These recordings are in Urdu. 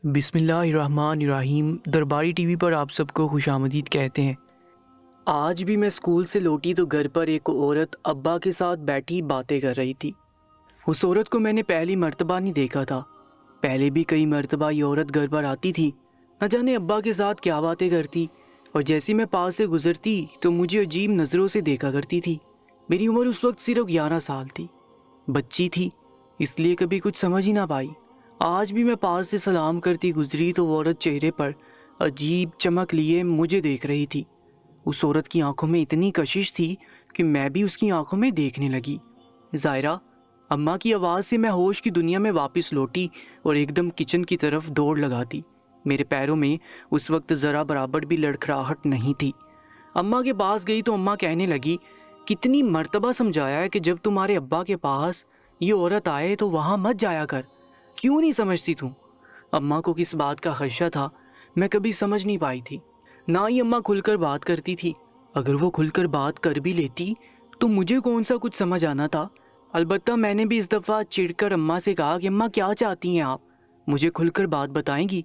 بسم اللہ الرحمن الرحیم۔ درباری ٹی وی پر آپ سب کو خوش آمدید کہتے ہیں۔ آج بھی میں اسکول سے لوٹی تو گھر پر ایک عورت ابا کے ساتھ بیٹھی باتیں کر رہی تھی۔ اس عورت کو میں نے پہلی مرتبہ نہیں دیکھا تھا، پہلے بھی کئی مرتبہ یہ عورت گھر پر آتی تھی، نہ جانے ابا کے ساتھ کیا باتیں کرتی، اور جیسے میں پاس سے گزرتی تو مجھے عجیب نظروں سے دیکھا کرتی تھی۔ میری عمر اس وقت صرف 11 سال تھی، بچی تھی، اس لیے کبھی کچھ سمجھ ہی نہ پائی۔ آج بھی میں پاس سے سلام کرتی گزری تو وہ عورت چہرے پر عجیب چمک لیے مجھے دیکھ رہی تھی۔ اس عورت کی آنکھوں میں اتنی کشش تھی کہ میں بھی اس کی آنکھوں میں دیکھنے لگی۔ ظاہرہ، اماں کی آواز سے میں ہوش کی دنیا میں واپس لوٹی اور ایک دم کچن کی طرف دوڑ لگاتی۔ میرے پیروں میں اس وقت ذرا برابر بھی لڑکھڑاہٹ نہیں تھی۔ اماں کے پاس گئی تو اماں کہنے لگی، کتنی مرتبہ سمجھایا ہے کہ جب تمہارے ابا کے پاس یہ عورت آئے تو وہاں مت جایا کر، کیوں نہیں سمجھتی تم؟ اماں کو کس بات کا خدشہ تھا میں کبھی سمجھ نہیں پائی تھی۔ نہ ہی اماں کھل کر بات کرتی تھی، اگر وہ کھل کر بات کر بھی لیتی تو مجھے کون سا کچھ سمجھ آنا تھا۔ البتہ میں نے بھی اس دفعہ چڑھ کر اماں سے کہا کہ اماں کیا چاہتی ہیں آپ؟ مجھے کھل کر بات بتائیں گی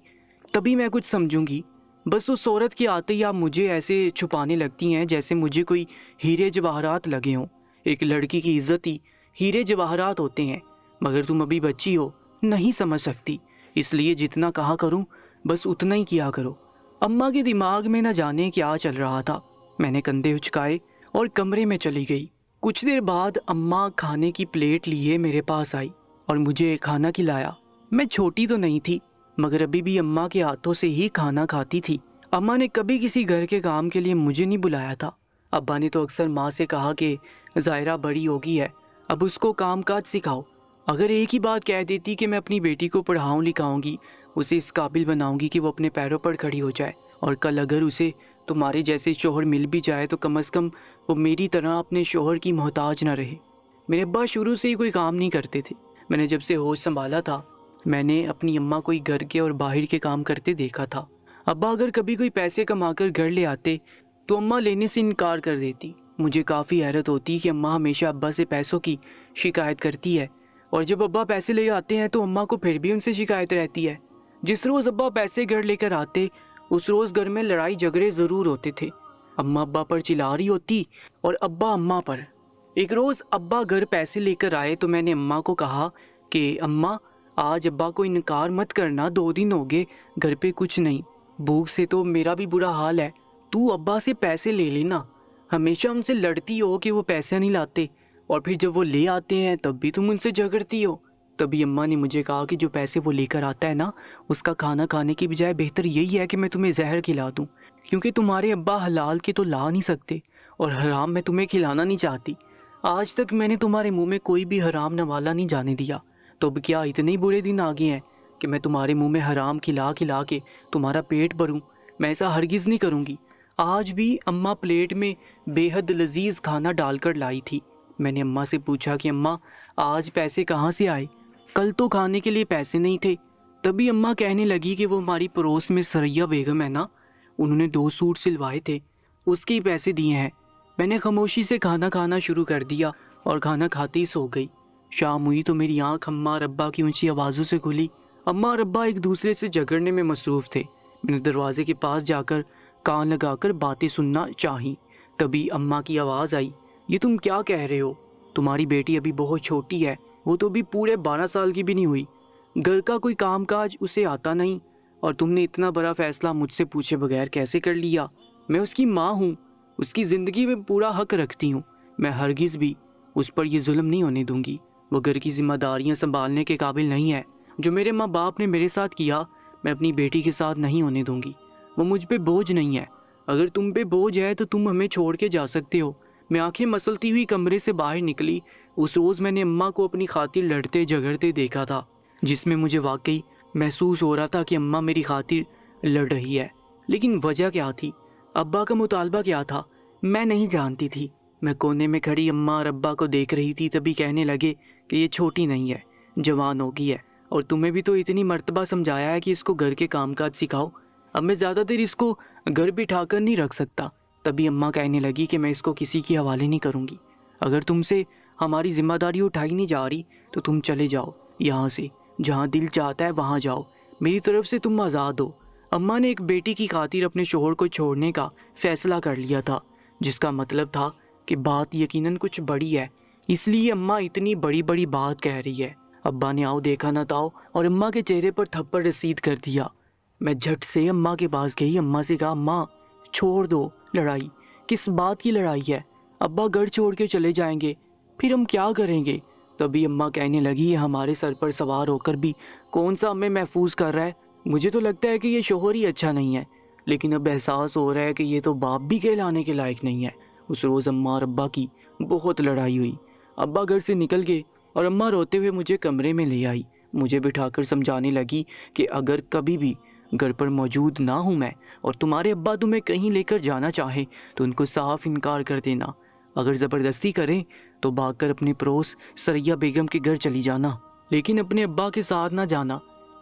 تبھی میں کچھ سمجھوں گی۔ بس اس عورت کے آتے ہی آپ مجھے ایسے چھپانے لگتی ہیں جیسے مجھے کوئی ہیرے جواہرات لگے ہوں۔ ایک لڑکی کی عزت ہی ہیرے جواہرات ہوتے ہیں، مگر تم ابھی بچی ہو، نہیں سمجھ سکتی، اس لیے جتنا کہا کروں بس اتنا ہی کیا کرو۔ اماں کے دماغ میں نہ جانے کیا چل رہا تھا۔ میں نے کندھے اچکائے اور کمرے میں چلی گئی۔ کچھ دیر بعد اماں کھانے کی پلیٹ لیے میرے پاس آئی اور مجھے کھانا کھلایا۔ میں چھوٹی تو نہیں تھی، مگر ابھی بھی اماں کے ہاتھوں سے ہی کھانا کھاتی تھی۔ اماں نے کبھی کسی گھر کے کام کے لیے مجھے نہیں بلایا تھا۔ ابا نے تو اکثر ماں سے کہا کہ ظاہرہ بڑی ہوگی ہے، اب اس کو کام کاج سکھاؤ۔ اگر ایک ہی بات کہہ دیتی کہ میں اپنی بیٹی کو پڑھاؤں لکھاؤں گی، اسے اس قابل بناؤں گی کہ وہ اپنے پیروں پر کھڑی ہو جائے، اور کل اگر اسے تمہارے جیسے شوہر مل بھی جائے تو کم از کم وہ میری طرح اپنے شوہر کی محتاج نہ رہے۔ میرے ابا شروع سے ہی کوئی کام نہیں کرتے تھے۔ میں نے جب سے ہوش سنبھالا تھا میں نے اپنی اماں کو گھر کے اور باہر کے کام کرتے دیکھا تھا۔ ابا اگر کبھی کوئی پیسے کما کر گھر لے آتے تو اماں لینے سے انکار کر دیتی۔ مجھے کافی حیرت ہوتی کہ اماں ہمیشہ ابا سے پیسوں کی شکایت کرتی ہے، اور جب ابا پیسے لے آتے ہیں تو اماں کو پھر بھی ان سے شکایت رہتی ہے۔ جس روز ابا پیسے گھر لے کر آتے اس روز گھر میں لڑائی جھگڑے ضرور ہوتے تھے۔ اماں ابا پر چلا رہی ہوتی اور ابا اماں پر۔ ایک روز ابا گھر پیسے لے کر آئے تو میں نے اماں کو کہا کہ اماں آج ابا کو انکار مت کرنا، 2 دن ہو گئے گھر پہ کچھ نہیں، بھوک سے تو میرا بھی برا حال ہے، تو ابا سے پیسے لے لینا۔ ہمیشہ ان سے لڑتی ہو کہ وہ پیسے نہیں لاتے، اور پھر جب وہ لے آتے ہیں تب بھی تم ان سے جھگڑتی ہو۔ تبھی اماں نے مجھے کہا کہ جو پیسے وہ لے کر آتا ہے نا، اس کا کھانا کھانے کی بجائے بہتر یہی ہے کہ میں تمہیں زہر کھلا دوں، کیونکہ تمہارے ابا حلال کے تو لا نہیں سکتے اور حرام میں تمہیں کھلانا نہیں چاہتی۔ آج تک میں نے تمہارے منہ میں کوئی بھی حرام نوالا نہیں جانے دیا، تو اب کیا اتنے برے دن آ گئے ہیں کہ میں تمہارے منہ میں حرام کھلا کھلا کے تمہارا پیٹ بھروں؟ میں ایسا ہرگز نہیں کروں گی۔ آج بھی اماں پلیٹ میں بے حد لذیذ کھانا ڈال کر لائی تھی۔ میں نے اماں سے پوچھا کہ اماں آج پیسے کہاں سے آئے؟ کل تو کھانے کے لیے پیسے نہیں تھے۔ تبھی اماں کہنے لگی کہ وہ ہماری پڑوس میں سریا بیگم ہے نا، انہوں نے 2 سوٹ سلوائے تھے، اس کے ہی پیسے دیے ہیں۔ میں نے خاموشی سے کھانا کھانا شروع کر دیا اور کھانا کھاتے ہی سو گئی۔ شام ہوئی تو میری آنکھ اماں اور ابا کی اونچی آوازوں سے کھلی۔ اماں اور ابا ایک دوسرے سے جھگڑنے میں مصروف تھے۔ میں نے دروازے کے پاس جا کر کان لگا کر باتیں سننا چاہی۔ تبھی اماں کی آواز آئی، یہ تم کیا کہہ رہے ہو؟ تمہاری بیٹی ابھی بہت چھوٹی ہے، وہ تو ابھی پورے 12 سال کی بھی نہیں ہوئی، گھر کا کوئی کام کاج اسے آتا نہیں، اور تم نے اتنا بڑا فیصلہ مجھ سے پوچھے بغیر کیسے کر لیا؟ میں اس کی ماں ہوں، اس کی زندگی میں پورا حق رکھتی ہوں، میں ہرگز بھی اس پر یہ ظلم نہیں ہونے دوں گی۔ وہ گھر کی ذمہ داریاں سنبھالنے کے قابل نہیں ہے۔ جو میرے ماں باپ نے میرے ساتھ کیا میں اپنی بیٹی کے ساتھ نہیں ہونے دوں گی۔ وہ مجھ پہ بوجھ نہیں ہے، اگر تم پہ بوجھ ہے تو تم ہمیں چھوڑ کے جا سکتے ہو۔ میں آنکھیں مسلتی ہوئی کمرے سے باہر نکلی۔ اس روز میں نے اماں کو اپنی خاطر لڑتے جھگڑتے دیکھا تھا، جس میں مجھے واقعی محسوس ہو رہا تھا کہ اماں میری خاطر لڑ رہی ہے، لیکن وجہ کیا تھی؟ ابا کا مطالبہ کیا تھا؟ میں نہیں جانتی تھی۔ میں کونے میں کھڑی اماں اور ابا کو دیکھ رہی تھی، تبھی کہنے لگے کہ یہ چھوٹی نہیں ہے، جوان ہو گئی ہے، اور تمہیں بھی تو اتنی مرتبہ سمجھایا ہے کہ اس کو گھر کے کام کاج سکھاؤ، اب میں زیادہ دیر اس کو گھر بٹھا کر نہیں رکھ سکتا۔ تبھی اماں کہنے لگی کہ میں اس کو کسی کے حوالے نہیں کروں گی، اگر تم سے ہماری ذمہ داری اٹھائی نہیں جا رہی تو تم چلے جاؤ یہاں سے، جہاں دل چاہتا ہے وہاں جاؤ، میری طرف سے تم آزاد ہو۔ اماں نے ایک بیٹی کی خاطر اپنے شوہر کو چھوڑنے کا فیصلہ کر لیا تھا، جس کا مطلب تھا کہ بات یقیناً کچھ بڑی ہے، اس لیے اماں اتنی بڑی بڑی بات کہہ رہی ہے۔ ابا نے آؤ دیکھا نہ تاؤ اور اماں کے چہرے پر تھپڑ رسید کر دیا۔ میں جھٹ سے اماں کے پاس گئی، اماں سے کہا اماں چھوڑ دو لڑائی، کس بات کی لڑائی ہے؟ ابا گھر چھوڑ کے چلے جائیں گے، پھر ہم کیا کریں گے؟ تبھی اماں کہنے لگی یہ ہمارے سر پر سوار ہو کر بھی کون سا ہمیں محفوظ کر رہا ہے؟ مجھے تو لگتا ہے کہ یہ شوہر ہی اچھا نہیں ہے، لیکن اب احساس ہو رہا ہے کہ یہ تو باپ بھی کہلانے کے لائق نہیں ہے۔ اس روز اماں اور ابا کی بہت لڑائی ہوئی۔ ابا گھر سے نکل گئے اور اماں روتے ہوئے مجھے کمرے میں لے آئی، مجھے بٹھا کر سمجھانے لگی کہ اگر کبھی بھی گھر پر موجود نہ ہوں میں اور تمہارے ابا تمہیں کہیں لے کر جانا چاہیں تو ان کو صاف انکار کر دینا، اگر زبردستی کریں تو بھاگ کر اپنے پڑوس سریا بیگم کے گھر چلی جانا، لیکن اپنے ابا کے ساتھ نہ جانا۔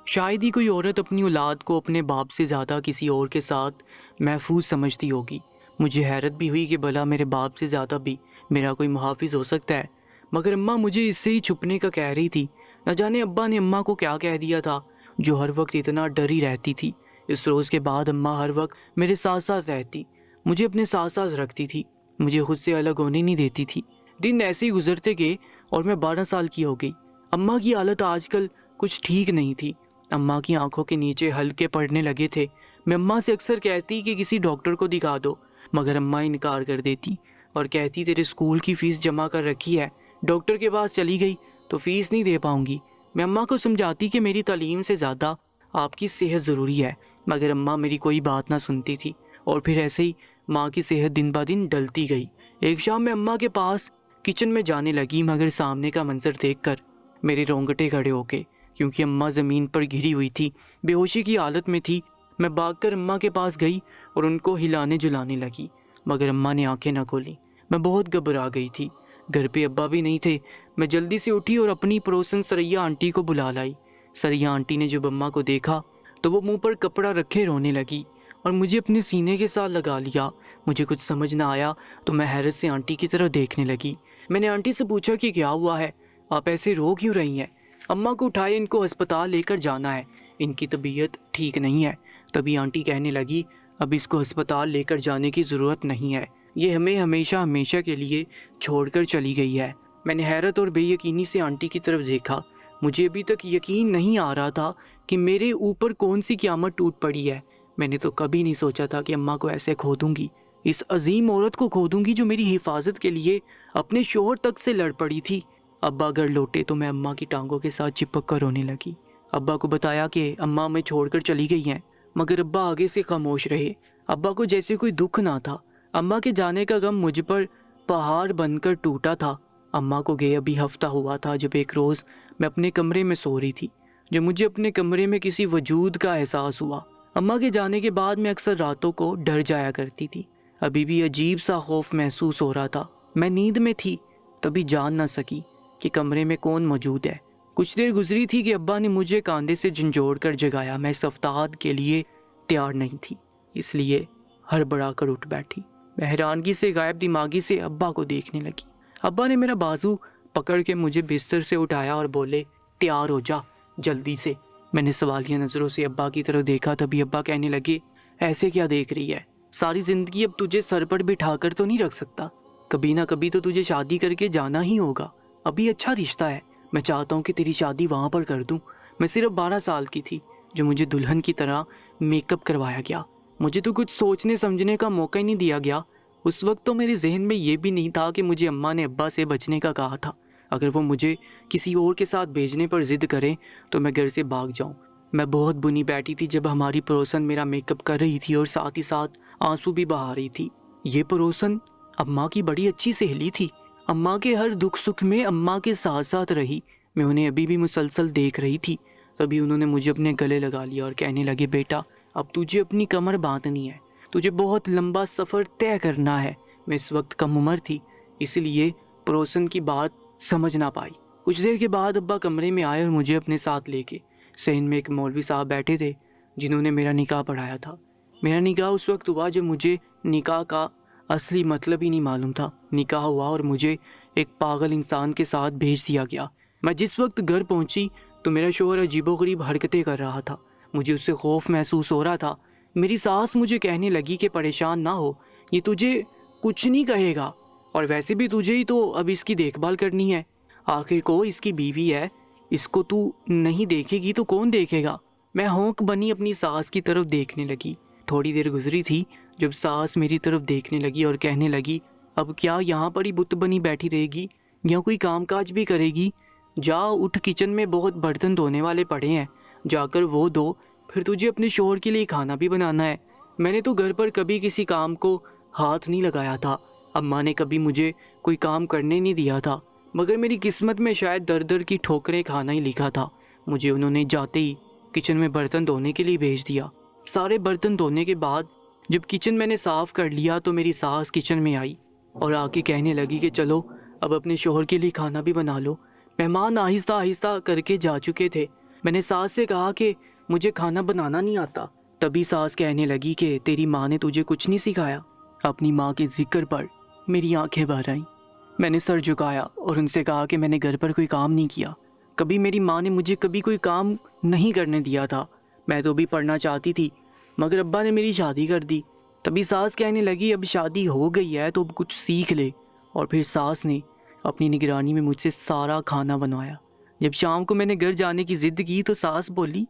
شاید ہی کوئی عورت اپنی اولاد کو اپنے باپ سے زیادہ کسی اور کے ساتھ محفوظ سمجھتی ہوگی۔ مجھے حیرت بھی ہوئی کہ بھلا میرے باپ سے زیادہ بھی میرا کوئی محافظ ہو سکتا ہے، مگر اماں مجھے اس سے ہی چھپنے کا کہہ رہی تھی۔ نہ جانے ابا نے اماں کو کیا کہہ دیا تھا جو ہر وقت اتنا ڈری رہتی تھی۔ اس روز کے بعد اماں ہر وقت میرے ساتھ ساتھ رہتی، مجھے اپنے ساتھ ساتھ رکھتی تھی، مجھے خود سے الگ ہونے نہیں دیتی تھی۔ دن ایسے ہی گزرتے گئے اور میں 12 سال کی ہو گئی۔ اماں کی حالت آج کل کچھ ٹھیک نہیں تھی، اماں کی آنکھوں کے نیچے ہلکے پڑنے لگے تھے۔ میں اماں سے اکثر کہتی کہ کسی ڈاکٹر کو دکھا دو، مگر اماں انکار کر دیتی اور کہتی تیرے اسکول کی فیس جمع کر رکھی ہے، ڈاکٹر کے پاس چلی گئی تو فیس نہیں دے پاؤں گی۔ میں اماں کو سمجھاتی کہ میری تعلیم سے زیادہ آپ کی صحت ضروری ہے، مگر اماں میری کوئی بات نہ سنتی تھی، اور پھر ایسے ہی ماں کی صحت دن بہ دن ڈلتی گئی۔ ایک شام میں اماں کے پاس کچن میں جانے لگی، مگر سامنے کا منظر دیکھ کر میرے رونگٹے کھڑے ہو گئے، کیونکہ اماں زمین پر گری ہوئی تھی، بے ہوشی کی حالت میں تھی۔ میں بھاگ کر اماں کے پاس گئی اور ان کو ہلانے جلانے لگی، مگر اماں نے آنکھیں نہ کھولی۔ میں بہت گھبرا گئی تھی، گھر پہ ابا بھی نہیں تھے۔ میں جلدی سے اٹھی اور اپنی پڑوسن سریا آنٹی کو بلا لائی۔ سریا آنٹی نے جب اماں کو دیکھا تو وہ منہ پر کپڑا رکھے رونے لگی اور مجھے اپنے سینے کے ساتھ لگا لیا۔ مجھے کچھ سمجھ نہ آیا تو میں حیرت سے آنٹی کی طرف دیکھنے لگی۔ میں نے آنٹی سے پوچھا کہ کیا ہوا ہے، آپ ایسے رو کیوں رہی ہیں؟ اماں کو اٹھائے، ان کو ہسپتال لے کر جانا ہے، ان کی طبیعت ٹھیک نہیں ہے۔ تبھی آنٹی کہنے لگی اب اس کو ہسپتال لے کر جانے کی ضرورت نہیں ہے، یہ ہمیں ہمیشہ ہمیشہ کے لیے چھوڑ کر چلی گئی ہے۔ میں نے حیرت اور بے یقینی سے آنٹی کی طرف دیکھا۔ مجھے ابھی تک یقین نہیں آ رہا تھا کہ میرے اوپر کون سی قیامت ٹوٹ پڑی ہے۔ میں نے تو کبھی نہیں سوچا تھا کہ اماں کو ایسے کھو دوں گی، اس عظیم عورت کو کھو دوں گی جو میری حفاظت کے لیے اپنے شوہر تک سے لڑ پڑی تھی۔ ابا گھر لوٹے تو میں اماں کی ٹانگوں کے ساتھ چپک کر رونے لگی۔ ابا کو بتایا کہ اماں ہمیں چھوڑ کر چلی گئی ہیں، مگر ابا آگے سے خاموش رہے۔ ابا کو جیسے کوئی دکھ نہ تھا۔ اماں کے جانے کا غم مجھ پر پہاڑ بن کر ٹوٹا تھا۔ اماں کو گئے ابھی ہفتہ ہوا تھا جب ایک روز میں اپنے کمرے میں سو رہی تھی، جو مجھے اپنے کمرے میں کسی وجود کا احساس ہوا۔ اماں کے جانے کے بعد میں اکثر راتوں کو ڈر جایا کرتی تھی، ابھی بھی عجیب سا خوف محسوس ہو رہا تھا۔ میں نیند میں تھی تبھی جان نہ سکی کہ کمرے میں کون موجود ہے۔ کچھ دیر گزری تھی کہ ابا نے مجھے کاندھے سے جھنجھوڑ کر جگایا۔ میں اس افتاد کے لیے تیار نہیں تھی، اس لیے ہڑبڑا کر اٹھ بیٹھی۔ میں حیرانگی سے غائب دماغی سے ابا کو دیکھنے لگی۔ ابا نے میرا بازو پکڑ کے مجھے بستر سے اٹھایا اور بولے تیار ہو جا جلدی سے۔ میں نے سوالیہ نظروں سے ابا کی طرف دیکھا، تبھی ابا کہنے لگے ایسے کیا دیکھ رہی ہے؟ ساری زندگی اب تجھے سر پر بٹھا کر تو نہیں رکھ سکتا، کبھی نہ کبھی تو تجھے شادی کر کے جانا ہی ہوگا، ابھی اچھا رشتہ ہے، میں چاہتا ہوں کہ تیری شادی وہاں پر کر دوں۔ میں صرف 12 سال کی تھی جو مجھے دلہن کی طرح میک اپ کروایا گیا، مجھے تو کچھ سوچنے سمجھنے کا موقع ہی نہیں دیا گیا۔ اس وقت تو میرے ذہن میں یہ بھی نہیں تھا کہ مجھے اماں نے ابا سے بچنے کا کہا تھا، اگر وہ مجھے کسی اور کے ساتھ بھیجنے پر ضد کریں تو میں گھر سے بھاگ جاؤں۔ میں بہت بنی بیٹھی تھی جب ہماری پڑوسن میرا میک اپ کر رہی تھی اور ساتھ ہی ساتھ آنسو بھی بہا رہی تھی۔ یہ پڑوسن اماں کی بڑی اچھی سہیلی تھی، اماں کے ہر دکھ سکھ میں اماں کے ساتھ ساتھ رہی۔ میں انہیں ابھی بھی مسلسل دیکھ رہی تھی، تبھی انہوں نے مجھے اپنے گلے لگا لیا اور کہنے لگے بیٹا اب تجھے اپنی کمر باندھنی ہے، تجھے بہت لمبا سفر طے کرنا ہے۔ میں اس وقت کم عمر تھی، اس لیے پڑوسن کی بات سمجھ نہ پائی۔ کچھ دیر کے بعد ابا کمرے میں آئے اور مجھے اپنے ساتھ لے کے صحن میں ایک مولوی صاحب بیٹھے تھے جنہوں نے میرا نکاح پڑھایا تھا۔ میرا نکاح اس وقت ہوا جب مجھے نکاح کا اصلی مطلب ہی نہیں معلوم تھا۔ نکاح ہوا اور مجھے ایک پاگل انسان کے ساتھ بھیج دیا گیا۔ میں جس وقت گھر پہنچی تو میرا شوہر عجیب و غریب حرکتیں کر رہا تھا، مجھے اس سے خوف محسوس ہو رہا تھا۔ میری ساس مجھے کہنے لگی کہ پریشان نہ ہو، یہ تجھے کچھ نہیں کہے گا، اور ویسے بھی تجھے ہی تو اب اس کی دیکھ بھال کرنی ہے، آخر کو اس کی بیوی ہے، اس کو تو نہیں دیکھے گی تو کون دیکھے گا؟ میں ہونک بنی اپنی ساس کی طرف دیکھنے لگی۔ تھوڑی دیر گزری تھی جب ساس میری طرف دیکھنے لگی اور کہنے لگی، اب کیا یہاں پر ہی بت بنی بیٹھی رہے گی یا کوئی کام کاج بھی کرے گی؟ جا اٹھ، کچن میں بہت برتن دھونے والے پڑے ہیں، جا کر وہ دھو، پھر تجھے اپنے شوہر کے لیے کھانا بھی بنانا ہے۔ میں نے تو گھر پر کبھی کسی کام کو ہاتھ نہیں لگایا تھا، اماں نے کبھی مجھے کوئی کام کرنے نہیں دیا تھا، مگر میری قسمت میں شاید در در کی ٹھوکریں کھانا ہی لکھا تھا۔ مجھے انہوں نے جاتے ہی کچن میں برتن دھونے کے لیے بھیج دیا۔ سارے برتن دھونے کے بعد جب کچن میں نے صاف کر لیا تو میری ساس کچن میں آئی اور آ کے کہنے لگی کہ چلو اب اپنے شوہر کے لیے کھانا بھی بنا لو۔ مہمان آہستہ آہستہ کر کے جا چکے تھے۔ میں نے ساس سے کہا کہ مجھے کھانا بنانا نہیں آتا۔ تبھی ساس کہنے لگی کہ تیری ماں نے تجھے کچھ نہیں سکھایا؟ اپنی ماں کے ذکر پر میری آنکھیں بھر آئیں۔ میں نے سر جھکایا اور ان سے کہا کہ میں نے گھر پر کوئی کام نہیں کیا، کبھی میری ماں نے مجھے کبھی کوئی کام نہیں کرنے دیا تھا۔ میں تو بھی پڑھنا چاہتی تھی مگر ابا نے میری شادی کر دی۔ تبھی ساس کہنے لگی اب شادی ہو گئی ہے تو اب کچھ سیکھ لے، اور پھر ساس نے اپنی نگرانی میں مجھ سے سارا کھانا بنوایا۔ جب شام کو میں نے گھر جانے کی ضد کی تو ساس بولی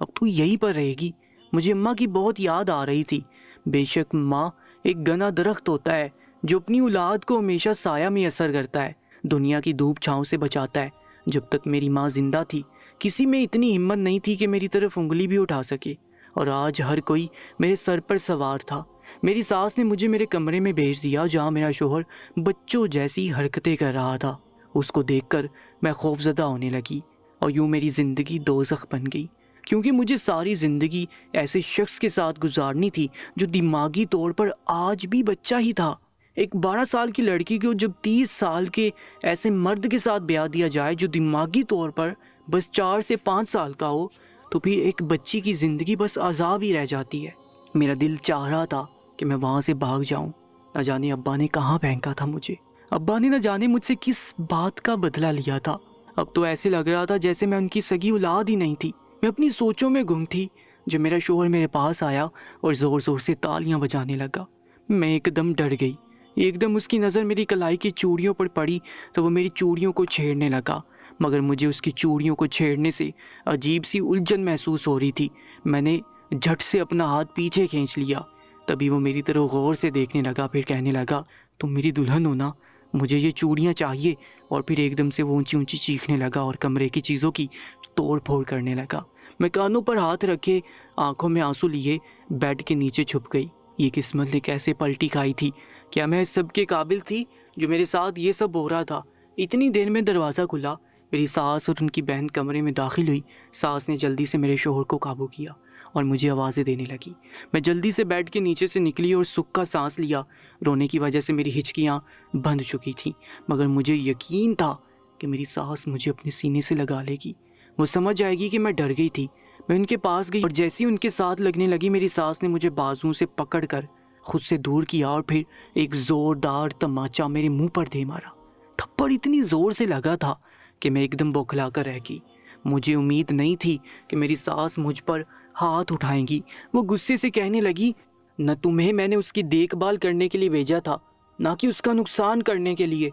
اب تو یہیں پر رہے گی۔ مجھے اماں کی بہت یاد آ رہی تھی۔ بے شک ماں ایک گنا درخت ہوتا ہے جو اپنی اولاد کو ہمیشہ سایہ میں اثر کرتا ہے، دنیا کی دھوپ چھاؤں سے بچاتا ہے۔ جب تک میری ماں زندہ تھی کسی میں اتنی ہمت نہیں تھی کہ میری طرف انگلی بھی اٹھا سکے، اور آج ہر کوئی میرے سر پر سوار تھا۔ میری ساس نے مجھے میرے کمرے میں بھیج دیا جہاں میرا شوہر بچوں جیسی حرکتیں کر رہا تھا۔ اس کو دیکھ کر میں خوفزدہ ہونے لگی اور یوں میری زندگی دوزخ بن گئی، کیونکہ مجھے ساری زندگی ایسے شخص کے ساتھ گزارنی تھی جو دماغی طور پر آج بھی بچہ ہی تھا۔ ایک 12 سال کی لڑکی کو جب 30 سال کے ایسے مرد کے ساتھ بیاہ دیا جائے جو دماغی طور پر بس 4 سے 5 سال کا ہو، تو پھر ایک بچی کی زندگی بس عذاب ہی رہ جاتی ہے۔ میرا دل چاہ رہا تھا کہ میں وہاں سے بھاگ جاؤں۔ نہ جانے ابا نے کہاں پھینکا تھا مجھے، ابا نے نہ جانے مجھ سے کس بات کا بدلہ لیا تھا۔ اب تو ایسے لگ رہا تھا جیسے میں ان کی سگی اولاد ہی نہیں تھی۔ میں اپنی سوچوں میں گم تھی جب میرا شوہر میرے پاس آیا اور زور زور سے تالیاں بجانے لگا۔ میں ایک دم ڈر گئی۔ ایک دم اس کی نظر میری کلائی کی چوڑیوں پر پڑی تو وہ میری چوڑیوں کو چھیڑنے لگا، مگر مجھے اس کی چوڑیوں کو چھیڑنے سے عجیب سی الجھن محسوس ہو رہی تھی۔ میں نے جھٹ سے اپنا ہاتھ پیچھے کھینچ لیا۔ تبھی وہ میری طرف غور سے دیکھنے لگا، پھر کہنے لگا تم میری دلہن ہو نا، مجھے یہ چوڑیاں چاہیے۔ اور پھر ایک دم سے وہ اونچی اونچی چیخنے لگا اور کمرے کی چیزوں کی توڑ پھوڑ کرنے لگا۔ میں کانوں پر ہاتھ رکھے آنکھوں میں آنسو لیے بیڈ کے نیچے چھپ گئی۔ یہ قسمت نے کیسے پلٹی کھائی تھی؟ کیا میں اس سب کے قابل تھی جو میرے ساتھ یہ سب ہو رہا تھا؟ اتنی دیر میں دروازہ کھلا، میری ساس اور ان کی بہن کمرے میں داخل ہوئی۔ ساس نے جلدی سے میرے شوہر کو قابو کیا اور مجھے آوازیں دینے لگی۔ میں جلدی سے بیڈ کے نیچے سے نکلی اور سکھ کا سانس لیا۔ رونے کی وجہ سے میری ہچکیاں بند چکی تھیں، مگر مجھے یقین تھا کہ میری ساس مجھے اپنے سینے سے لگا لے گی، وہ سمجھ جائے گی کہ میں ڈر گئی تھی۔ میں ان کے پاس گئی اور جیسی ان کے ساتھ لگنے لگی میری ساس نے مجھے بازوؤں سے پکڑ کر خود سے دور کیا اور پھر ایک زوردار تماچا میرے منہ پر دے مارا۔ تھپڑ اتنی زور سے لگا تھا کہ میں ایک دم بوکھلا کر رہ گئی۔ مجھے امید نہیں تھی کہ میری ساس مجھ پر ہاتھ اٹھائیں گی۔ وہ غصے سے کہنے لگی نہ تمہیں میں نے اس کی دیکھ بھال کرنے کے لیے بھیجا تھا، نہ کہ اس کا نقصان کرنے کے لیے۔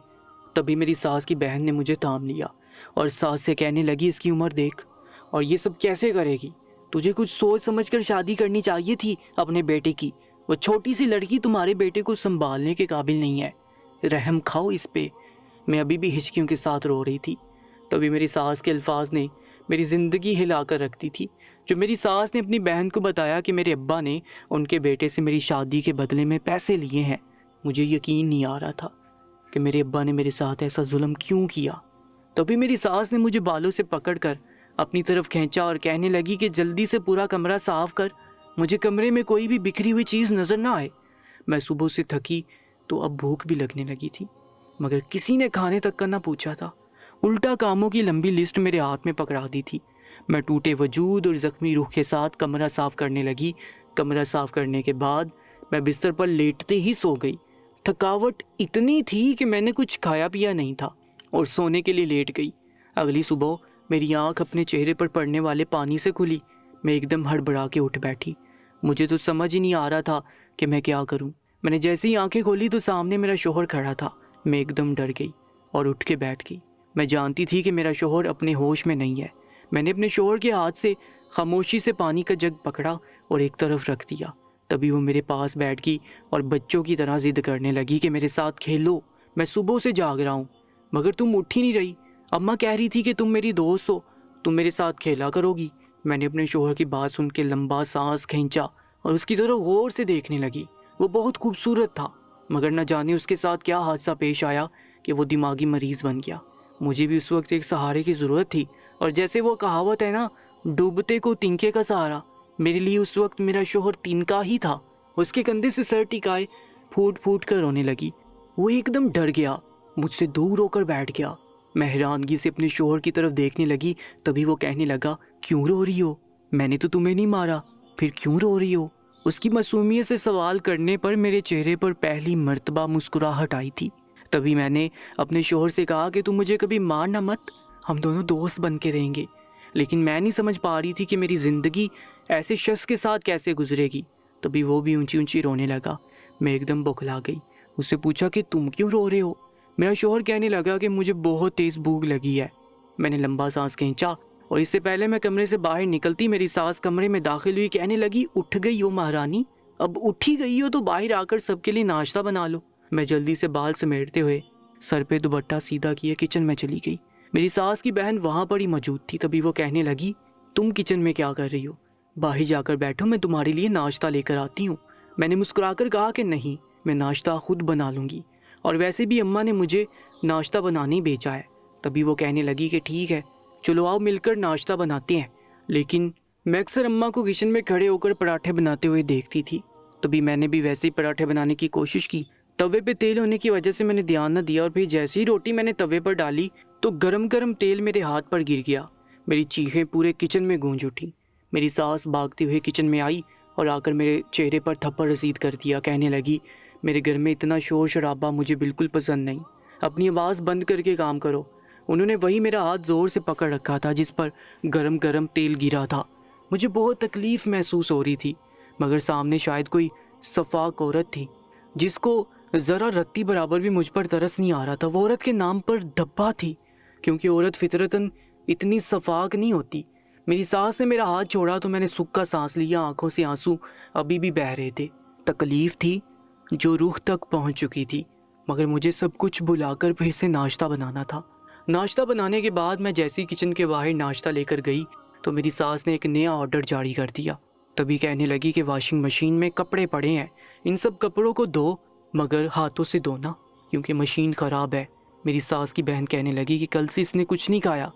تبھی میری ساس کی بہن نے مجھے تھام لیا اور ساس سے کہنے لگی اس کی عمر دیکھ اور یہ سب کیسے کرے گی؟ تجھے کچھ سوچ سمجھ کر شادی کرنی چاہیے تھی اپنے بیٹے کی۔ وہ چھوٹی سی لڑکی تمہارے بیٹے کو سنبھالنے کے قابل نہیں ہے، رحم کھاؤ اس پہ۔ میں ابھی بھی ہچکیوں کے ساتھ رو رہی تھی۔ تبھی میری ساس کے الفاظ نے میری زندگی ہلا کر رکھ دی تھی۔ جو میری ساس نے اپنی بہن کو بتایا کہ میرے ابا نے ان کے بیٹے سے میری شادی کے بدلے میں پیسے لیے ہیں، مجھے یقین نہیں آ رہا تھا کہ میرے ابا نے میرے ساتھ ایسا ظلم کیوں کیا۔ تبھی میری ساس نے مجھے بالوں سے پکڑ کر اپنی طرف کھینچا اور کہنے لگی کہ جلدی سے پورا کمرہ صاف کر، مجھے کمرے میں کوئی بھی بکھری ہوئی چیز نظر نہ آئے۔ میں صبح سے تھکی تو اب بھوک بھی لگنے لگی تھی، مگر کسی نے کھانے تک کا نہ پوچھا تھا۔ الٹا کاموں کی لمبی لسٹ میرے ہاتھ میں پکڑا دی تھی۔ میں ٹوٹے وجود اور زخمی روح کے ساتھ کمرہ صاف کرنے لگی۔ کمرہ صاف کرنے کے بعد میں بستر پر لیٹتے ہی سو گئی۔ تھکاوٹ اتنی تھی کہ میں نے کچھ کھایا پیا نہیں تھا اور سونے کے لیے لیٹ گئی۔ اگلی صبح میری آنکھ اپنے چہرے پر پڑنے والے پانی سے کھلی۔ میں ایک دم ہڑبڑا کے اٹھ بیٹھی۔ مجھے تو سمجھ ہی نہیں آ رہا تھا کہ میں کیا کروں۔ میں نے جیسے ہی آنکھیں کھولی تو سامنے میرا شوہر کھڑا تھا۔ میں ایک دم ڈر گئی اور اٹھ کے بیٹھ گئی۔ میں جانتی تھی کہ میرا شوہر اپنے ہوش میں نہیں ہے۔ میں نے اپنے شوہر کے ہاتھ سے خاموشی سے پانی کا جگ پکڑا اور ایک طرف رکھ دیا۔ تبھی وہ میرے پاس بیٹھ گئی اور بچوں کی طرح ضد کرنے لگی کہ میرے ساتھ کھیلو، میں صبح سے جاگ رہا ہوں مگر تم اٹھ ہی نہیں رہی۔ اماں کہہ رہی تھی کہ تم میری دوست ہو، تم میرے ساتھ کھیلا کرو گی۔ میں نے اپنے شوہر کی بات سن کے لمبا سانس کھینچا اور اس کی طرف غور سے دیکھنے لگی۔ وہ بہت خوبصورت تھا مگر نہ جانے اس کے ساتھ کیا حادثہ پیش آیا کہ وہ دماغی مریض بن گیا۔ مجھے بھی اس وقت ایک سہارے کی ضرورت تھی، اور جیسے وہ کہاوت ہے نا، ڈوبتے کو تنکے کا سہارا، میرے لیے اس وقت میرا شوہر تنکا ہی تھا۔ اس کے کندھے سے سر ٹکائے پھوٹ پھوٹ کر رونے لگی۔ وہ ایک دم ڈر گیا، مجھ سے دور ہو کر بیٹھ گیا۔ میں حیرانگی سے اپنے شوہر کی طرف دیکھنے لگی، تبھی وہ کہنے لگا، کیوں رو رہی ہو؟ میں نے تو تمہیں نہیں مارا، پھر کیوں رو رہی ہو؟ اس کی معصومیت سے سوال کرنے پر میرے چہرے پر پہلی مرتبہ مسکراہٹ آئی تھی۔ تبھی میں نے اپنے شوہر سے کہا کہ تم مجھے کبھی مارنا مت، ہم دونوں دوست بن کے رہیں گے۔ لیکن میں نہیں سمجھ پا رہی تھی کہ میری زندگی ایسے شخص کے ساتھ کیسے گزرے گی۔ تبھی وہ بھی اونچی اونچی رونے لگا۔ میں ایک دم بوکھلا گئی۔ اس سے پوچھا کہ تم کیوں رو رہے ہو؟ میرا شوہر کہنے لگا کہ مجھے بہت تیز بھوک لگی ہے۔ میں نے لمبا سانس کھینچا اور اس سے پہلے میں کمرے سے باہر نکلتی میری ساس کمرے میں داخل ہوئی، کہنے لگی، اٹھ گئی ہو مہارانی؟ اب اٹھ ہی گئی ہو تو باہر آ کر سب کے لیے ناشتہ بنا لو۔ میں جلدی سے بال سمیٹتے ہوئے سر پہ دوپٹہ سیدھا کیے کچن میں چلی گئی۔ میری ساس کی بہن وہاں پر ہی موجود تھی۔ تبھی وہ کہنے لگی، تم کچن میں کیا کر رہی ہو؟ باہر جا کر بیٹھو، میں تمہارے لیے ناشتہ لے کر آتی ہوں۔ میں نے مسکرا کر کہا کہ نہیں، میں ناشتہ خود بنا لوں گی، اور ویسے بھی اماں نے مجھے ناشتہ بنانے بھیجا ہے۔ تبھی وہ کہنے لگی کہ ٹھیک ہے، چلو آؤ مل کر ناشتہ بناتے ہیں۔ لیکن میں اکثر اماں کو کچن میں کھڑے ہو کر پراٹھے بناتے ہوئے دیکھتی تھی۔ تبھی میں نے بھی ویسے ہی پراٹھے بنانے کی کوشش کی۔ توے پہ تیل ہونے کی وجہ سے میں نے دھیان نہ دیا، اور پھر جیسے ہی روٹی میں نے توے پر ڈالی تو گرم گرم تیل میرے ہاتھ پر گر گیا۔ میری چیخیں پورے کچن میں گونج اٹھی۔ میری ساس بھاگتے ہوئے کچن میں آئی اور آ کر میرے چہرے پر تھپڑ رسید کر دیا، کہنے لگی، میرے گھر میں اتنا شور شرابہ مجھے بالکل پسند نہیں، اپنی آواز بند کر کے کام کرو۔ انہوں نے وہی میرا ہاتھ زور سے پکڑ رکھا تھا جس پر گرم گرم تیل گرا تھا۔ مجھے بہت تکلیف محسوس ہو رہی تھی، مگر سامنے شاید کوئی صفاق عورت تھی جس کو ذرا رتی برابر بھی مجھ پر ترس نہیں آ رہا تھا۔ وہ عورت کے نام پر دھبا تھی، کیونکہ عورت فطرتاً اتنی صفاق نہیں ہوتی۔ میری ساس نے میرا ہاتھ چھوڑا تو میں نے سکھ کا سانس لیا، آنکھوں سے آنسو ابھی بھی بہہ رہے تھے۔ تکلیف تھی جو روح تک پہنچ چکی تھی، مگر مجھے سب کچھ بھلا کر پھر سے ناشتہ بنانا تھا۔ ناشتہ بنانے کے بعد میں جیسے ہی کچن کے باہر ناشتہ لے کر گئی تو میری ساس نے ایک نیا آرڈر جاری کر دیا۔ تبھی کہنے لگی کہ واشنگ مشین میں کپڑے پڑے ہیں، ان سب کپڑوں کو دو، مگر ہاتھوں سے دھونا کیونکہ مشین خراب ہے۔ میری ساس کی بہن کہنے لگی کہ کل سے اس نے کچھ نہیں کھایا،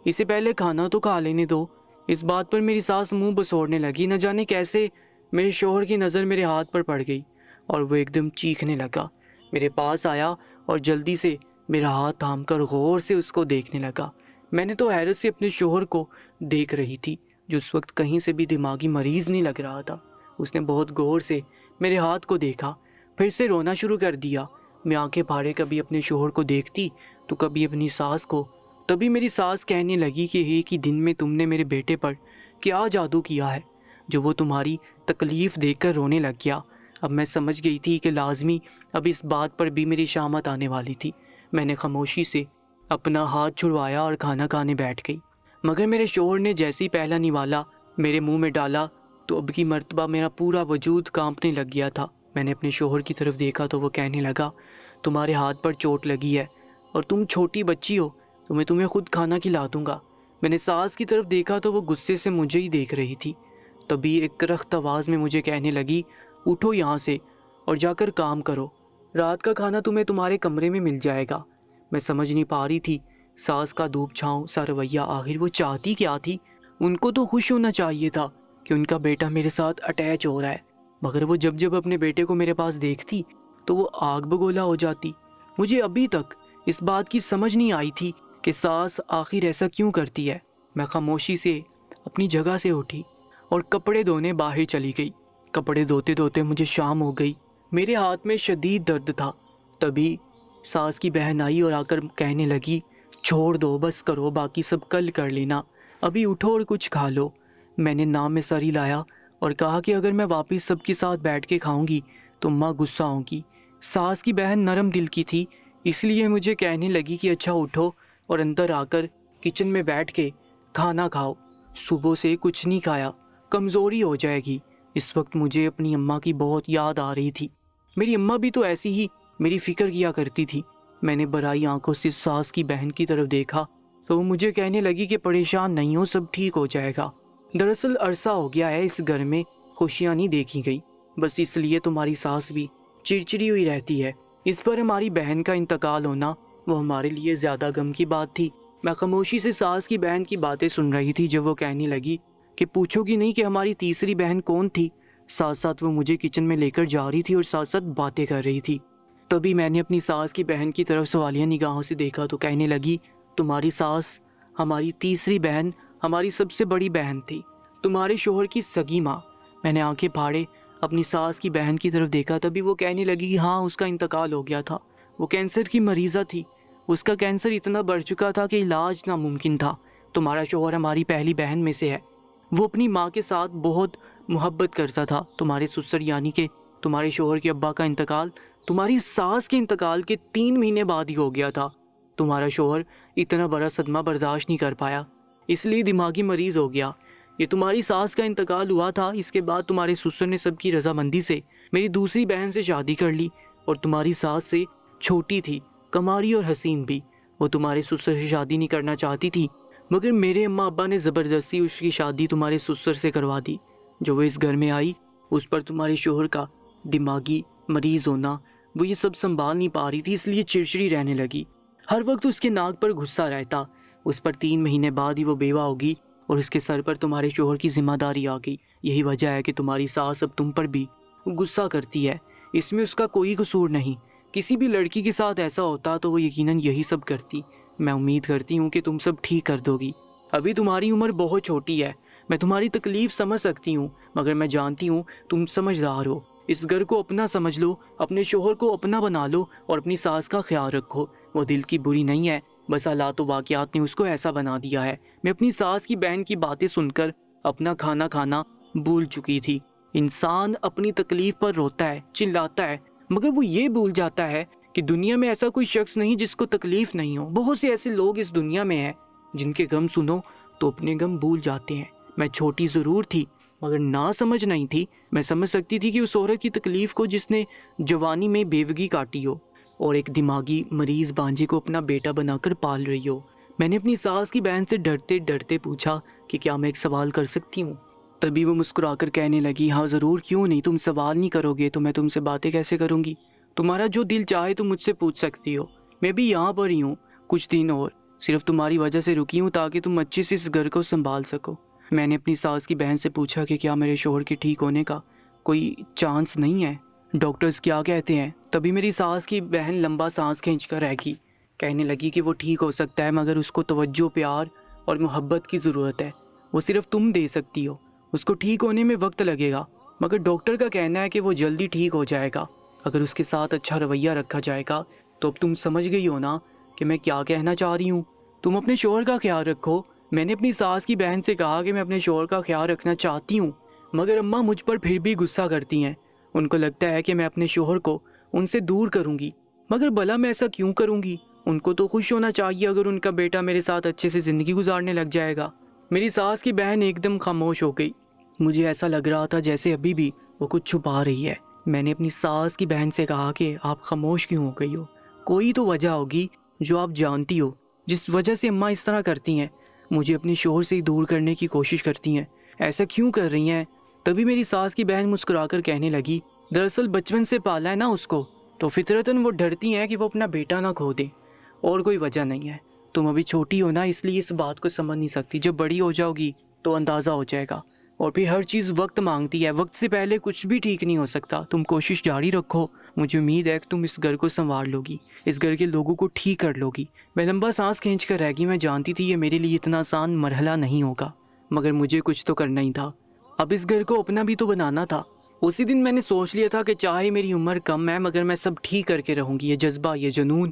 اسے پہلے کھانا تو کھا لینے دو۔ اس بات پر میری ساس منہ بسوڑنے لگی۔ نہ جانے کیسے میرے شوہر کی نظر میرے ہاتھ پر پڑ گئی اور وہ ایک دم چیخنے لگا۔ میرے پاس آیا اور جلدی سے میرا ہاتھ تھام کر غور سے اس کو دیکھنے لگا۔ میں نے تو حیرت سے اپنے شوہر کو دیکھ رہی تھی، جو اس وقت کہیں سے بھی دماغی مریض نہیں لگ رہا تھا۔ اس نے بہت غور سے میرے ہاتھ کو دیکھا، پھر سے رونا شروع کر دیا۔ میں آنکھیں پھاڑے کبھی اپنے شوہر کو دیکھتی تو کبھی اپنی ساس کو۔ تبھی میری ساس کہنے لگی کہ ایک ہی دن میں تم نے میرے بیٹے پر کیا جادو کیا ہے جو وہ تمہاری تکلیف دیکھ کر رونے لگ گیا۔ اب میں سمجھ گئی تھی کہ لازمی اب اس بات پر بھی میری شامت آنے والی تھی۔ میں نے خاموشی سے اپنا ہاتھ چھڑوایا اور کھانا کھانے بیٹھ گئی، مگر میرے شوہر نے جیسے ہی پہلا نوالا میرے منہ میں ڈالا تو اب کی مرتبہ میرا پورا وجود کانپنے لگ گیا تھا۔ میں نے اپنے شوہر کی طرف دیکھا تو وہ کہنے لگا، تمہارے ہاتھ پر چوٹ لگی ہے اور تم چھوٹی بچی ہو، تو میں تمہیں خود کھانا کھلا دوں گا۔ میں نے ساس کی طرف دیکھا تو وہ غصے سے مجھے ہی دیکھ رہی تھی۔ تبھی ایک کرخت آواز میں مجھے کہنے لگی، اٹھو یہاں سے اور جا کر کام کرو، رات کا کھانا تمہیں تمہارے کمرے میں مل جائے گا۔ میں سمجھ نہیں پا رہی تھی ساس کا دھوپ چھاؤں سا رویہ آخر وہ چاہتی کیا تھی۔ ان کو تو خوش ہونا چاہیے تھا کہ ان کا بیٹا میرے ساتھ اٹیچ ہو رہا ہے، مگر وہ جب اپنے بیٹے کو میرے پاس دیکھتی تو وہ آگ بگولا ہو جاتی۔ مجھے ابھی تک اس بات کی سمجھ نہیں آئی تھی کہ ساس آخر ایسا کیوں کرتی ہے۔ میں خاموشی سے اپنی جگہ سے اٹھی اور کپڑے دھونے باہر چلی گئی۔ کپڑے دھوتے دھوتے مجھے شام ہو گئی، میرے ہاتھ میں شدید درد تھا۔ تبھی ساس کی بہن آئی اور آ کر کہنے لگی، چھوڑ دو، بس کرو، باقی سب کل کر لینا، ابھی اٹھو اور کچھ کھا لو۔ میں نے نام میں سر ہلایا اور کہا کہ اگر میں واپس سب کے ساتھ بیٹھ کے کھاؤں گی تو اماں غصہ ہوں گی۔ ساس کی بہن نرم دل کی تھی، اس لیے مجھے کہنے لگی کہ اچھا اٹھو اور اندر آ کر کچن میں بیٹھ کے کھانا کھاؤ، صبح سے کچھ نہیں کھایا، کمزوری ہو جائے گی۔ اس وقت مجھے اپنی اماں کی بہت یاد آ رہی تھی۔ میری اماں بھی تو ایسی ہی میری فکر کیا کرتی تھی۔ میں نے برائی آنکھوں سے ساس کی بہن کی طرف دیکھا تو وہ مجھے کہنے لگی کہ پریشان نہیں ہو، سب ٹھیک ہو جائے گا۔ دراصل عرصہ ہو گیا ہے اس گھر میں خوشیاں نہیں دیکھی گئی، بس اس لیے تمہاری ساس بھی چڑچڑی ہوئی رہتی ہے۔ اس پر ہماری بہن کا انتقال ہونا وہ ہمارے لیے زیادہ غم کی بات تھی۔ میں خاموشی سے ساس کی بہن کی باتیں سن رہی تھی جب وہ کہنے لگی کہ پوچھو گی نہیں کہ ہماری تیسری بہن کون تھی۔ ساتھ ساتھ وہ مجھے کچن میں لے کر جا رہی تھی اور ساتھ ساتھ باتیں کر رہی تھی۔ تبھی میں نے اپنی ساس کی بہن کی طرف سوالیہ نگاہوں سے دیکھا تو کہنے لگی، تمہاری ساس ہماری تیسری بہن، ہماری سب سے بڑی بہن تھی، تمہارے شوہر کی سگی ماں۔ میں نے آنکھیں پھاڑے اپنی ساس کی بہن کی طرف دیکھا، تبھی وہ کہنے لگی کہ ہاں اس کا انتقال ہو گیا تھا، وہ کینسر کی مریضہ تھی، اس کا کینسر اتنا بڑھ چکا تھا کہ علاج ناممکن تھا۔ تمہارا شوہر ہماری پہلی بہن میں سے ہے، وہ اپنی ماں کے ساتھ بہت محبت کرتا تھا۔ تمہارے سسر یعنی کہ تمہارے شوہر کے ابا کا انتقال تمہاری ساس کے انتقال کے 3 مہینے بعد ہی ہو گیا تھا۔ تمہارا شوہر اتنا بڑا صدمہ برداشت نہیں کر پایا، اس لیے دماغی مریض ہو گیا۔ یہ تمہاری ساس کا انتقال ہوا تھا، اس کے بعد تمہارے سسر نے سب کی رضامندی سے میری دوسری بہن سے شادی کر لی، اور تمہاری ساس سے چھوٹی تھی، کماری اور حسین بھی۔ وہ تمہارے سسر سے شادی نہیں کرنا چاہتی تھی، مگر میرے اماں ابا نے زبردستی اس کی شادی تمہارے سسر سے کروا دی۔ جو وہ اس گھر میں آئی، اس پر تمہارے شوہر کا دماغی مریض ہونا، وہ یہ سب سنبھال نہیں پا رہی تھی، اس لیے چڑچڑی رہنے لگی۔ ہر وقت اس کے ناک پر غصہ رہتا۔ اس پر 3 مہینے بعد ہی وہ بیوہ ہوگی اور اس کے سر پر تمہارے شوہر کی ذمہ داری آ گئی۔ یہی وجہ ہے کہ تمہاری ساس اب تم پر بھی غصہ کرتی ہے، اس میں اس کا کوئی قصور نہیں۔ کسی بھی لڑکی کے ساتھ ایسا ہوتا تو وہ یقیناً یہی سب کرتی۔ میں امید کرتی ہوں کہ تم سب ٹھیک کر دو گی۔ ابھی تمہاری عمر بہت چھوٹی ہے، میں تمہاری تکلیف سمجھ سکتی ہوں، مگر میں جانتی ہوں تم سمجھدار ہو۔ اس گھر کو اپنا سمجھ لو، اپنے شوہر کو اپنا بنا لو اور اپنی ساس کا خیال رکھو۔ وہ دل کی بری نہیں ہے، بس حالات و واقعات نے اس کو ایسا بنا دیا ہے۔ میں اپنی ساس کی بہن کی باتیں سن کر اپنا کھانا کھانا بھول چکی تھی۔ انسان اپنی تکلیف پر روتا ہے، چلاتا ہے، مگر وہ یہ بھول جاتا ہے کہ دنیا میں ایسا کوئی شخص نہیں جس کو تکلیف نہیں ہو۔ بہت سے ایسے لوگ اس دنیا میں ہیں جن کے غم سنو تو اپنے غم بھول جاتے ہیں۔ میں چھوٹی ضرور تھی، مگر نہ سمجھ نہیں تھی۔ میں سمجھ سکتی تھی کہ اس عورت کی تکلیف کو جس نے جوانی میں بیوگی کاٹی ہو اور ایک دماغی مریض بانجے کو اپنا بیٹا بنا کر پال رہی ہو۔ میں نے اپنی ساس کی بہن سے ڈرتے ڈرتے پوچھا کہ کیا میں ایک سوال کر سکتی ہوں؟ تبھی وہ مسکرا کر کہنے لگی، ہاں ضرور، کیوں نہیں، تم سوال نہیں کرو گے تو میں تم سے باتیں کیسے کروں گی؟ تمہارا جو دل چاہے تم مجھ سے پوچھ سکتی ہو۔ میں بھی یہاں پر ہی ہوں کچھ دن اور، صرف تمہاری وجہ سے رکی ہوں تاکہ تم اچھے سے اس گھر کو سنبھال سکو۔ میں نے اپنی ساس کی بہن سے پوچھا کہ کیا میرے شوہر کے ٹھیک ہونے کا کوئی چانس نہیں ہے؟ ڈاکٹرز کیا کہتے ہیں؟ تبھی میری ساس کی بہن لمبا سانس کھینچ کر رہ گئی، کہنے لگی کہ وہ ٹھیک ہو سکتا ہے، مگر اس کو توجہ، پیار اور محبت کی ضرورت ہے، وہ صرف تم دے سکتی ہو۔ اس کو ٹھیک ہونے میں وقت لگے گا، مگر ڈاکٹر کا کہنا ہے کہ وہ جلدی ٹھیک ہو جائے گا اگر اس کے ساتھ اچھا رویہ رکھا جائے گا۔ تو اب تم سمجھ گئی ہو نا کہ میں کیا کہنا چاہ رہی ہوں؟ تم اپنے شوہر کا خیال رکھو۔ میں نے اپنی ساس کی بہن سے کہا کہ میں اپنے شوہر کا خیال رکھنا چاہتی ہوں، مگر اماں مجھ پر پھر بھی غصہ کرتی ہیں۔ ان کو لگتا ہے کہ میں اپنے شوہر کو ان سے دور کروں گی، مگر بھلا میں ایسا کیوں کروں گی؟ ان کو تو خوش ہونا چاہیے اگر ان کا بیٹا میرے ساتھ اچھے سے زندگی گزارنے لگ جائے گا۔ میری ساس کی بہن ایک دم خاموش ہو گئی۔ مجھے ایسا لگ رہا تھا جیسے ابھی بھی وہ کچھ چھپا رہی ہے۔ میں نے اپنی ساس کی بہن سے کہا کہ آپ خاموش کیوں ہو گئی ہو؟ کوئی تو وجہ ہوگی جو آپ جانتی ہو، جس وجہ سے اماں اس طرح کرتی ہیں، مجھے اپنے شوہر سے دور کرنے کی کوشش کرتی ہیں۔ ایسا کیوں کر رہی ہیں؟ تبھی میری ساس کی بہن مسکرا کر کہنے لگی، دراصل بچپن سے پالا ہے نا اس کو، تو فطرتاً وہ ڈرتی ہیں کہ وہ اپنا بیٹا نہ کھو دے، اور کوئی وجہ نہیں ہے۔ تم ابھی چھوٹی ہو نا، اس لیے اس بات کو سمجھ نہیں سکتی، جب بڑی ہو جاؤ گی تو اندازہ ہو جائے گا۔ اور پھر ہر چیز وقت مانگتی ہے، وقت سے پہلے کچھ بھی ٹھیک نہیں ہو سکتا۔ تم کوشش جاری رکھو، مجھے امید ہے کہ تم اس گھر کو سنوار لو گی، اس گھر کے لوگوں کو ٹھیک کر لو گی۔ میں لمبا سانس کھینچ کر رہ گئی۔ میں جانتی تھی یہ میرے لیے اتنا آسان مرحلہ نہیں ہوگا، مگر مجھے کچھ تو کرنا ہی تھا۔ اب اس گھر کو اپنا بھی تو بنانا تھا۔ اسی دن میں نے سوچ لیا تھا کہ چاہے میری عمر کم ہے مگر میں سب ٹھیک کر کے رہوں گی۔ یہ جذبہ، یہ جنون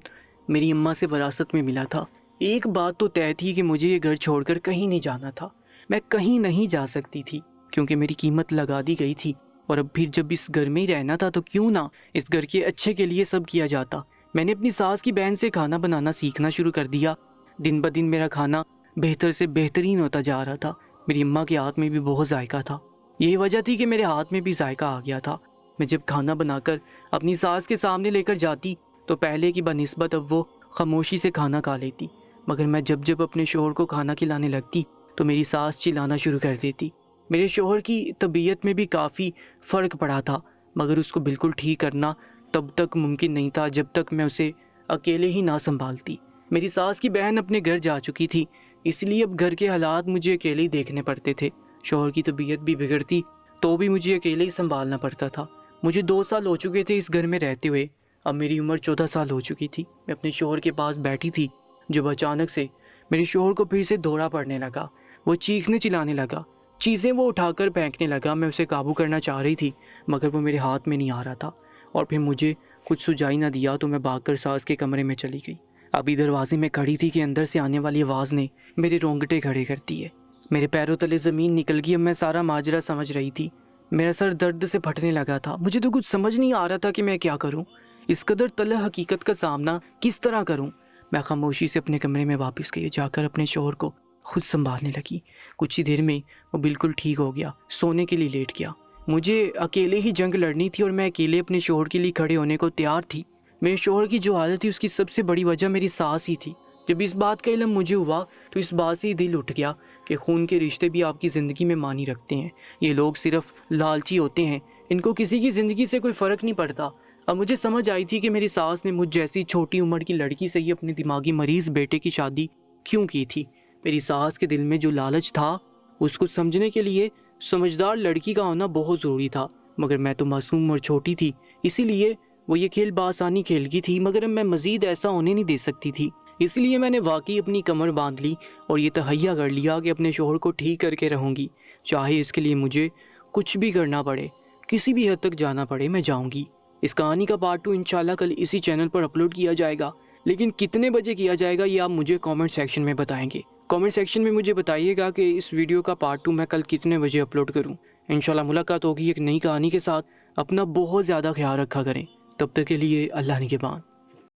میری اماں سے وراثت میں ملا تھا۔ ایک بات تو طے تھی کہ مجھے یہ گھر چھوڑ کر کہیں نہیں جانا تھا۔ میں کہیں نہیں جا سکتی تھی کیونکہ میری قیمت لگا دی گئی تھی، اور اب پھر جب اس گھر میں ہی رہنا تھا تو کیوں نہ اس گھر کے اچھے کے لیے سب کیا جاتا۔ میں نے اپنی ساس کی بہن سے کھانا بنانا سیکھنا شروع کر دیا۔ دن بدن میرا کھانا بہتر سے بہترین ہوتا جا رہا تھا۔ میری اماں کے ہاتھ میں بھی بہت ذائقہ تھا، یہی وجہ تھی کہ میرے ہاتھ میں بھی ذائقہ آ گیا تھا۔ میں جب کھانا بنا کر اپنی ساس کے سامنے لے کر جاتی تو پہلے کی بنسبت اب وہ خاموشی سے کھانا کھا لیتی، مگر میں جب اپنے شوہر کو کھانا کھلانے لگتی تو میری ساس چلانا شروع کر دیتی۔ میرے شوہر کی طبیعت میں بھی کافی فرق پڑا تھا، مگر اس کو بالکل ٹھیک کرنا تب تک ممکن نہیں تھا جب تک میں اسے اکیلے ہی نہ سنبھالتی۔ میری ساس کی بہن اپنے گھر جا چکی تھی، اس لیے اب گھر کے حالات مجھے اکیلے ہی دیکھنے پڑتے تھے۔ شوہر کی طبیعت بھی بگڑتی تو بھی مجھے اکیلے ہی سنبھالنا پڑتا تھا۔ مجھے 2 سال ہو چکے تھے اس گھر میں رہتے ہوئے، اب میری عمر 14 سال ہو چکی تھی۔ میں اپنے شوہر کے پاس بیٹھی تھی جب اچانک سے میرے شوہر کو پھر سے دورہ پڑنے لگا۔ وہ چیخنے چلانے لگا، چیزیں وہ اٹھا کر پھینکنے لگا۔ میں اسے قابو کرنا چاہ رہی تھی مگر وہ میرے ہاتھ میں نہیں آ رہا تھا، اور پھر مجھے کچھ سجائی نہ دیا تو میں بھاگ کر ساس کے کمرے میں چلی گئی۔ ابھی دروازے میں کھڑی تھی کہ اندر سے آنے والی آواز نے میرے رونگٹے کھڑے کر دیے۔ میرے پیروں تلے زمین نکل گئی۔ اب میں سارا ماجرا سمجھ رہی تھی۔ میرا سر درد سے پھٹنے لگا تھا۔ مجھے تو کچھ سمجھ نہیں آ رہا تھا کہ میں کیا کروں، اس قدر تلخ حقیقت کا سامنا کس طرح کروں۔ میں خاموشی سے اپنے کمرے میں واپس گئی، جا کر اپنے شوہر کو خود سنبھالنے لگی۔ کچھ ہی دیر میں وہ بالکل ٹھیک ہو گیا، سونے کے لیے لیٹ گیا۔ مجھے اکیلے ہی جنگ لڑنی تھی اور میں اکیلے اپنے شوہر کے لیے کھڑے ہونے کو تیار تھی۔ میرے شوہر کی جو حالت تھی اس کی سب سے بڑی وجہ میری ساس ہی تھی۔ جب اس بات کا علم مجھے ہوا تو اس بات سے ہی دل اٹھ گیا کہ خون کے رشتے بھی آپ کی زندگی میں معنی رکھتے ہیں۔ یہ لوگ صرف لالچی ہوتے ہیں، ان کو کسی کی زندگی سے کوئی فرق نہیں پڑتا۔ اب مجھے سمجھ آئی تھی کہ میری ساس نے مجھ جیسی چھوٹی عمر کی لڑکی سے ہی اپنے دماغی مریض بیٹے کی شادی کیوں کی تھی۔ میری ساس کے دل میں جو لالچ تھا اس کو سمجھنے کے لیے سمجھدار لڑکی کا ہونا بہت ضروری تھا، مگر میں تو معصوم اور چھوٹی تھی، اسی لیے وہ یہ کھیل بآسانی کھیل گئی تھی، مگر اب میں مزید ایسا ہونے نہیں دے سکتی تھی۔ اس لیے میں نے واقعی اپنی کمر باندھ لی اور یہ تہیہ کر لیا کہ اپنے شوہر کو ٹھیک کر کے رہوں گی، چاہے اس کے لیے مجھے کچھ بھی کرنا پڑے، کسی بھی حد تک جانا پڑے، میں جاؤں گی۔ اس کہانی کا پارٹ 2 انشاءاللہ کل اسی چینل پر اپلوڈ کیا جائے گا، لیکن کتنے بجے کیا جائے گا یہ آپ مجھے کامنٹ سیکشن میں بتائیں گے۔ کامنٹ سیکشن میں مجھے بتائیے گا کہ اس ویڈیو کا پارٹ 2 میں کل کتنے بجے اپلوڈ کروں۔ انشاءاللہ ملاقات ہوگی ایک نئی کہانی کے ساتھ۔ اپنا بہت زیادہ خیال رکھا کریں، تب تک کے لیے اللہ نگہبان۔